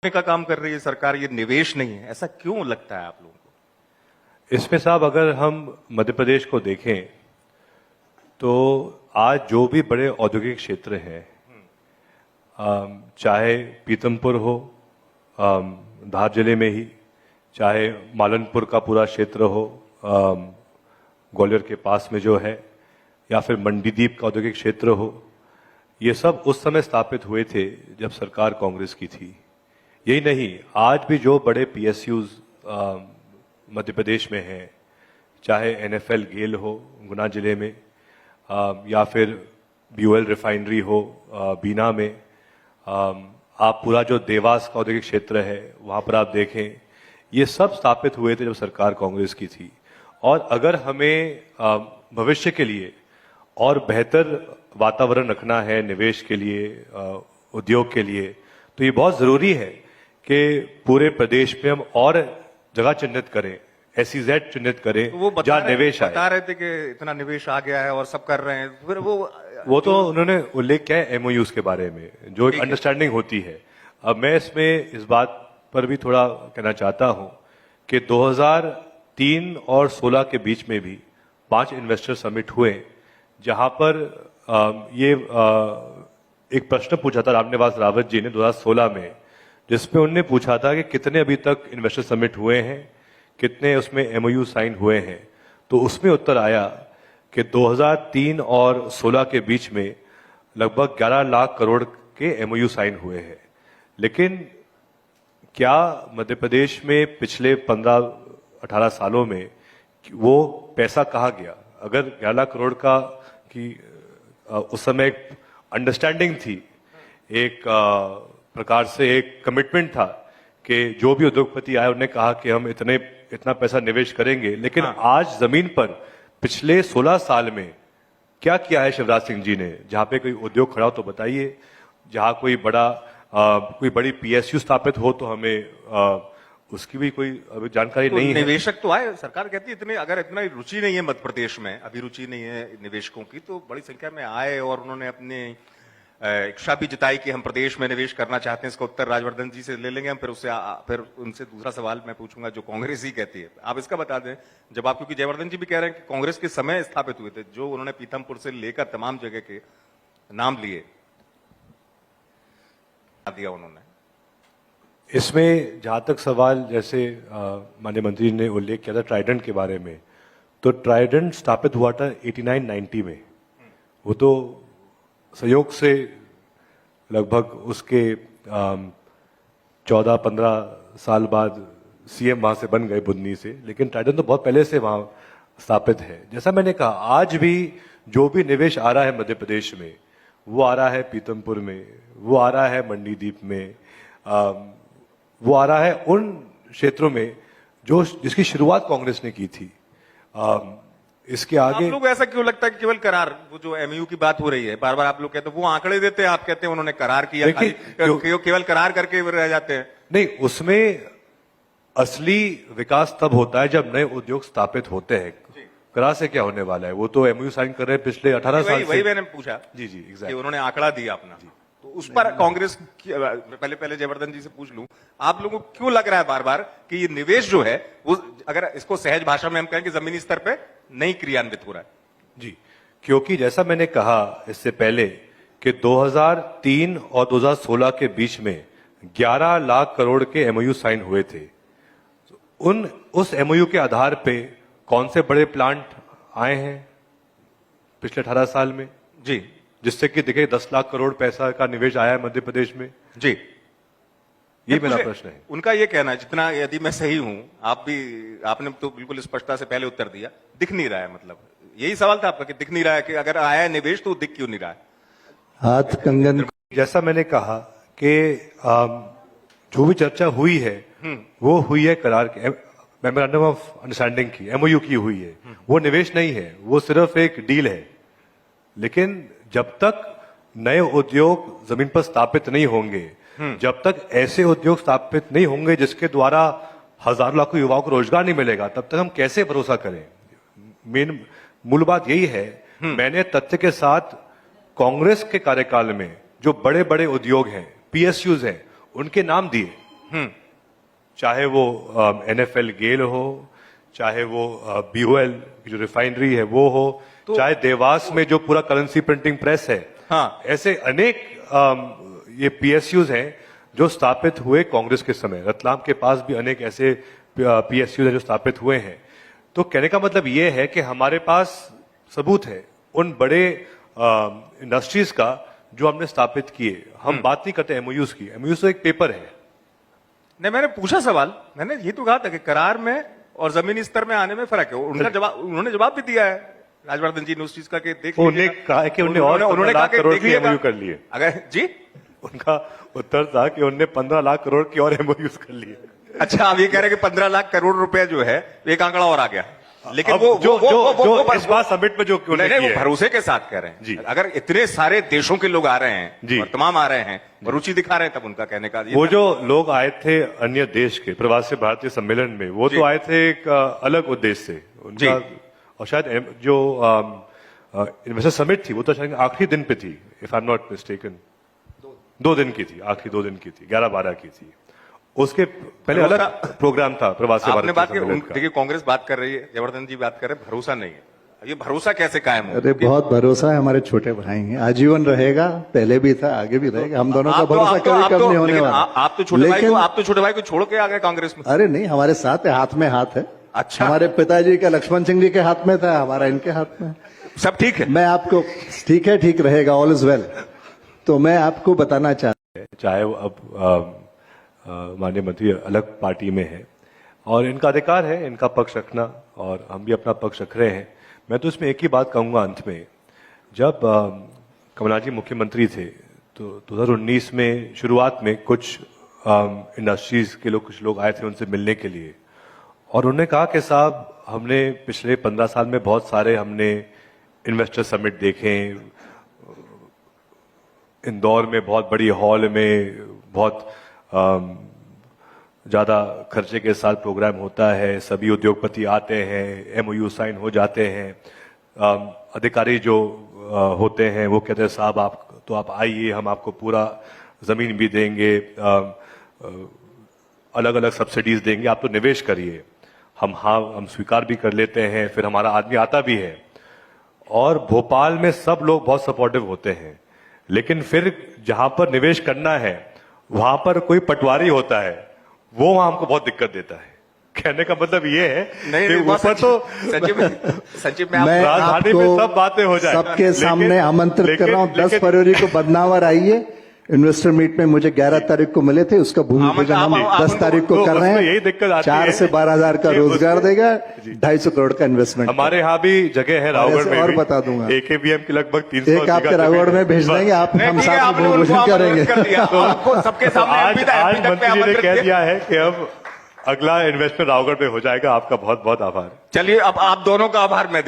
का काम कर रही है सरकार, ये निवेश नहीं है, ऐसा क्यों लगता है आप लोगों को? इसमें साहब अगर हम मध्य प्रदेश को देखें तो आज जो भी बड़े औद्योगिक क्षेत्र हैं, चाहे पीतमपुर हो धार जिले में ही, चाहे मालनपुर का पूरा क्षेत्र हो ग्वालियर के पास में जो है, या फिर मंडीदीप का औद्योगिक क्षेत्र हो, ये सब उस समय स्थापित हुए थे जब सरकार कांग्रेस की थी। यही नहीं, आज भी जो बड़े पीएसयूज मध्य प्रदेश में हैं, चाहे एनएफएल गेल हो गुना जिले में, या फिर बीओएल रिफाइनरी हो बीना में, आप पूरा जो देवास का औद्योगिक क्षेत्र है वहां पर आप देखें, ये सब स्थापित हुए थे जब सरकार कांग्रेस की थी। और अगर हमें भविष्य के लिए और बेहतर वातावरण रखना है निवेश के लिए, उद्योग के लिए, तो ये बहुत जरूरी है कि पूरे प्रदेश में हम और जगह चिन्हित करें, एसईजेड चिन्हित करें, तो जहां निवेश आए। बता रहे थे कि इतना निवेश आ गया है और सब कर रहे हैं, फिर वो तो उन्होंने उल्लेख किया है एमओयूज के बारे में, जो एक अंडरस्टैंडिंग होती है। अब मैं इसमें इस बात पर भी थोड़ा कहना चाहता हूं कि 2003 और 16 के बीच में भी 5 इन्वेस्टर समिट हुए, जहां पर ये एक प्रश्न पूछा था रामनिवास रावत जी ने 2016 में, जिसमें उन्होंने पूछा था कि कितने अभी तक इन्वेस्टर समिट हुए हैं, कितने उसमें एमओयू साइन हुए हैं। तो उसमें उत्तर आया कि 2003 और 16 के बीच में लगभग 11 लाख करोड़ के एमओयू साइन हुए हैं। लेकिन क्या मध्य प्रदेश में पिछले 15-18 सालों में वो पैसा कहाँ गया? अगर 11 लाख करोड़ का की उस समय एक अंडरस्टैंडिंग थी, एक प्रकार से एक कमिटमेंट था कि जो भी उद्योगपति आए उन्होंने कहा कि हम इतना पैसा निवेश करेंगे। लेकिन आज जमीन पर पिछले 16 साल में क्या किया है शिवराज सिंह जी ने? जहां पे कोई उद्योग खड़ा हो तो बताइए, जहां कोई बड़ी पीएसयू स्थापित हो तो हमें उसकी भी कोई अभी जानकारी नहीं है। निवेशक तो आए, सरकार कहती है अगर इतना रुचि नहीं है मध्य प्रदेश में, अभिरुचि नहीं है निवेशकों की, तो बड़ी संख्या में आए और उन्होंने अपने इच्छा भी जताई कि हम प्रदेश में निवेश करना चाहते हैं। इसका उत्तर राजवर्धन जी से ले लेंगे हम, फिर उनसे दूसरा सवाल मैं पूछूंगा जो कांग्रेस ही कहती है। आप इसका बता दें, जब आप, क्योंकि जयवर्धन जी भी कह रहे हैं कि कांग्रेस के समय स्थापित हुए थे, जो उन्होंने पीतमपुर से लेकर तमाम जगह के नाम लिए दिया उन्होंने। इसमें जहां तक सवाल, जैसे माननीय मंत्री ने उल्लेख किया था ट्राइडेंट के बारे में, तो ट्राइडेंट स्थापित हुआ था 89-90 में। वो तो संयोग से लगभग उसके 14-15 साल बाद सीएम वहां से बन गए बुधनी से, लेकिन ट्राइडेंट तो बहुत पहले से वहां स्थापित है। जैसा मैंने कहा, आज भी जो भी निवेश आ रहा है मध्य प्रदेश में, वो आ रहा है पीतमपुर में, वो आ रहा है मंडीदीप में, वो आ रहा है उन क्षेत्रों में जिसकी शुरुआत कांग्रेस ने की थी। इसके आगे आप लोग ऐसा क्यों लगता है कि केवल करार, वो जो एमयू की बात हो रही है, बार बार आप लोग कहते हैं वो आंकड़े देते हैं, आप कहते हैं उन्होंने करार किया, केवल करार करके रह जाते हैं। नहीं, उसमें असली विकास तब होता है जब नए उद्योग स्थापित होते हैं। करार से क्या होने वाला है? वो तो एमयू साइन कर रहे हैं पिछले 18 साल से। वही मैंने पूछा। जी एग्जैक्टली, उन्होंने आंकड़ा दिया अपना, तो उस पर कांग्रेस पहले जयवर्धन जी से पूछ लूं, आप लोगों को क्यों लग रहा है बार बार कि ये निवेश जो है वो, अगर इसको सहज भाषा में हम कहें कि जमीनी स्तर पे नहीं क्रियान्वित हो रहा है? जी, क्योंकि जैसा मैंने कहा इससे पहले कि 2003 और 2016 के बीच में 11 लाख करोड़ के एमओयू साइन हुए थे। उस एमओयू के आधार पे कौन से बड़े प्लांट आए हैं पिछले 18 साल में? जी, जिससे कि देखिए 10 लाख करोड़ पैसा का निवेश आया है मध्य प्रदेश में। जी, ये मेरा प्रश्न है। उनका ये कहना है, जितना, यदि मैं सही हूं, आपने तो बिल्कुल स्पष्टता से पहले उत्तर दिया, दिख नहीं रहा है, मतलब यही सवाल था आपका कि दिख नहीं रहा है कि अगर आया है निवेश तो दिख क्यों नहीं रहा है? हाथ कंगन, जैसा मैंने कहा कि जो भी चर्चा हुई है वो हुई है करार के, मेमोरेंडम ऑफ अंडरस्टैंडिंग की, एमओयू की हुई है। वो निवेश नहीं है, वो सिर्फ एक डील है। लेकिन जब तक नए उद्योग जमीन पर स्थापित नहीं होंगे, जब तक ऐसे उद्योग स्थापित नहीं होंगे जिसके द्वारा हजारों लाखों युवाओं को रोजगार नहीं मिलेगा, तब तक हम कैसे भरोसा करें? मूल बात यही है। मैंने तथ्य के साथ कांग्रेस के कार्यकाल में जो बड़े बड़े उद्योग हैं, पीएसयूज हैं, उनके नाम दिए। चाहे वो NFL गेल हो, चाहे वो BOL की जो रिफाइनरी है वो हो, चाहे देवास में जो पूरा करेंसी प्रिंटिंग प्रेस है, हाँ। ऐसे अनेक ये PSUs हैं जो स्थापित हुए कांग्रेस के समय। रतलाम के पास भी अनेक ऐसे PSUs हैं जो स्थापित हुए हैं। तो कहने का मतलब ये है कि हमारे पास सबूत है उन बड़े इंडस्ट्रीज का जो हमने स्थापित किए। हम बात नहीं करते MOUs की, MOUs तो एक पेपर है। नहीं, मैंने पूछा सवाल, मैंने ये तो कहा था कि करार में और जमीनी स्तर में आने में फर्क है। उनका जवाब, उन्होंने जवाब भी दिया है राजवर्धन जी न्यूज का कि देख उन्होंने कहा है कि उन्होंने 15 लाख करोड़ की MOU कर लिए। अगर जी, उनका उत्तर था कि उन्होंने 15 लाख करोड़ की और MOUs कर लिए। अच्छा, आप ये कह रहे हैं कि 15 लाख करोड़ रुपए जो है एक आंकड़ा और आ गया, लेकिन अब जो इस बार समिट में जो नहीं, वो भरोसे के साथ कह रहे हैं जी। अगर इतने सारे देशों के लोग आ रहे हैं जी। और तमाम आ रहे हैं, रुचि दिखा रहे हैं, तब उनका कहने का वो जो लोग आए थे अन्य देश के प्रवासी भारतीय सम्मेलन में, वो तो आए थे एक अलग उद्देश्य से उनका। और शायद जो इन्वेस्टर समिट थी वो तो शायद आखिरी दिन पे थी, if I am not mistaken. 2 दिन की थी, आखिरी 2 दिन की थी, 11-12 की थी। उसके पहले अलग प्रोग्राम था प्रवासी आपने बात की। सम्मेलन का। देखिए, कांग्रेस बात कर रही है, जयवर्धन जी बात कर रहे हैं, भरोसा नहीं है। ये भरोसा कैसे कायम हो? अरे बहुत भरोसा है, हमारे छोटे भाई हैं, आजीवन रहेगा, पहले भी था, आगे भी रहेगा। हम दोनों का भरोसा कभी कम नहीं होने वाला। आप तो छोटे भाई को छोड़ के आ गए कांग्रेस में। अरे नहीं, हमारे साथ है, हाथ में हाथ है। अच्छा। हमारे पिताजी का लक्ष्मण सिंह जी के हाथ में था, हमारा इनके हाथ में। सब ठीक है। मैं आपको, ठीक है, ठीक रहेगा, ऑल इज वेल। तो मैं आपको बताना चाहता चाहे वो अब माननीय मंत्री अलग पार्टी में है और इनका अधिकार है इनका पक्ष रखना, और हम भी अपना पक्ष रख रहे हैं। मैं तो इसमें एक ही बात कहूंगा अंत में, जब कमलनाथ जी मुख्यमंत्री थे तो 2019 में शुरुआत में कुछ इंडस्ट्रीज के लोग, कुछ लोग आए थे उनसे मिलने के लिए, और उन्होंने कहा कि साहब, हमने पिछले 15 साल में बहुत सारे हमने इन्वेस्टर समिट देखे, इंदौर में बहुत बड़ी हॉल में बहुत ज्यादा खर्चे के साथ प्रोग्राम होता है, सभी उद्योगपति आते हैं, MOU साइन हो जाते हैं, अधिकारी जो होते हैं वो कहते हैं साहब आप आइए, हम आपको पूरा जमीन भी देंगे, अलग अलग सब्सिडीज देंगे, आप तो निवेश करिए। हम स्वीकार भी कर लेते हैं, फिर हमारा आदमी आता भी है, और भोपाल में सब लोग बहुत सपोर्टिव होते हैं। लेकिन फिर जहां पर निवेश करना है वहां पर कोई पटवारी होता है, वो वहां हमको बहुत दिक्कत देता है। कहने का मतलब ये है कि ऊपर तो सचिव में मैं राजधानी में सब बातें हो जाए, सबके सामने आमंत्रित कर रहा हूँ। 10 फरवरी को बदनावर आइए इन्वेस्टर मीट में। मुझे 11 तारीख को मिले थे, उसका भूमि पूजन हम 10 तारीख को कर रहे हैं। यही दिक्कत आती 4 है। से 12 हजार का रोजगार देगा, 250 करोड़ का इन्वेस्टमेंट। हमारे यहाँ भी जगह है रावगढ़ में, और बता दूंगा, AKBM की लगभग 300 एक आपके रावगढ़ में भेज देंगे, आप हम साथ में भूमि पूजन करेंगे। सबके सामने आज मंत्री जी ने कह दिया है कि अब अगला इन्वेस्टमेंट रावगढ़ में हो जाएगा। आपका बहुत बहुत आभार। चलिए, अब आप दोनों का आभार मैं